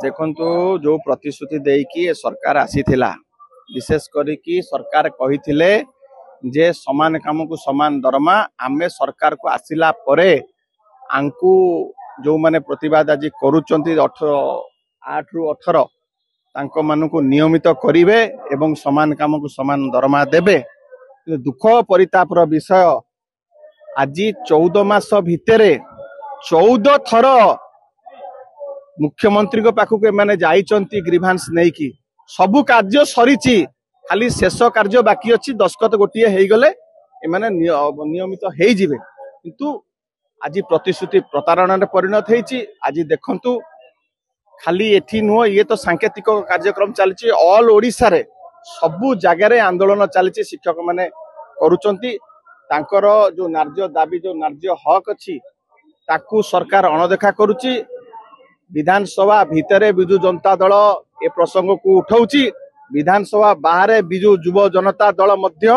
देखंतु जो प्रतिश्रुति देकी सरकार आसीथिला विशेष करी सरकार कहिथिले जे समान काम को समान दरमा आमे सरकार को आसिला परे आंकु जो माने प्रतिवाद आज करूचंती 8 रु 18 तांको मानकु नियमित करिवे एवं समान काम को समान दरमा देबे। दुख परितापर विषय आज 14 मास भितरे 14 थर मुख्यमंत्री को पाखु मैंने जाइचंती ग्रीभांस नहीं कि सबु कार्य सरीची खाली शेष कार्य बाकी अच्छी दस्खत गोटे हो गले एमाने नियमित हो जिवे किंतु आज प्रतिश्रुति प्रतारणा परिणत होईची। आज देखंतु खाली एठी नुह ये तो सांकेतिक कार्यक्रम चलती ऑल ओडिशा रे सबु जगार आंदोलन चलती शिक्षक माने करूचंती तांकर जो नार्य दाबी जो नार्य हक अच्छी ताकू सरकार अणदेखा करुची। विधानसभा भितरे बिजु जनता दल ए प्रसंग को उठाउची विधानसभा बाहर बिजु युव जनता दल मध्य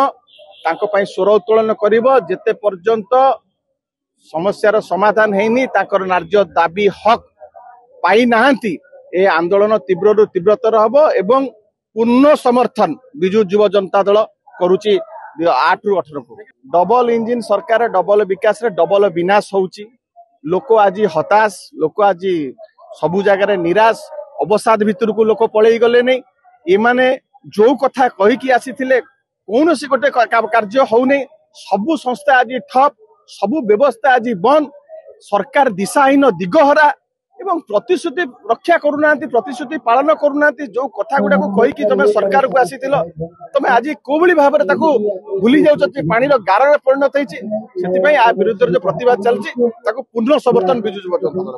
तांको पई स्वर उत्तोलन करिवो जेते पर्यंत समस्यार समाधान हेनी ताकर नार्य दाबी हक पाई नाहंती ए आंदोलन तीव्र रु तीव्रतर हबो एवं पूर्ण समर्थन बिजु युव जनता दल करूची 8 रु 18 को। डबल इंजिन सरकार डबल विकास रे डबल विनाश होउची। लोक आज हताश लोक आज सबु जगह निराश अवसाद भितर को लोक पलि गले नहीं एमाने जो कथा कहीकि आसीथिले कौन सी गोटे कार्य होने सबु संस्था आज ठप सबु व्यवस्था आज बंद सरकार दिशाहीन दिगहरा एवं प्रतिश्रुति रक्षा करूना प्रतिश्रुति पालन करूना जो कथा गुड़ा को कहीकि तुम सरकार को आसीथिल तुम आज कोभली भाव में भूली जाउछ पानी गार परिणत होती से विरुद्ध जो प्रतिवाद चलती पूर्ण समर्थन बिजु युव जनता दल।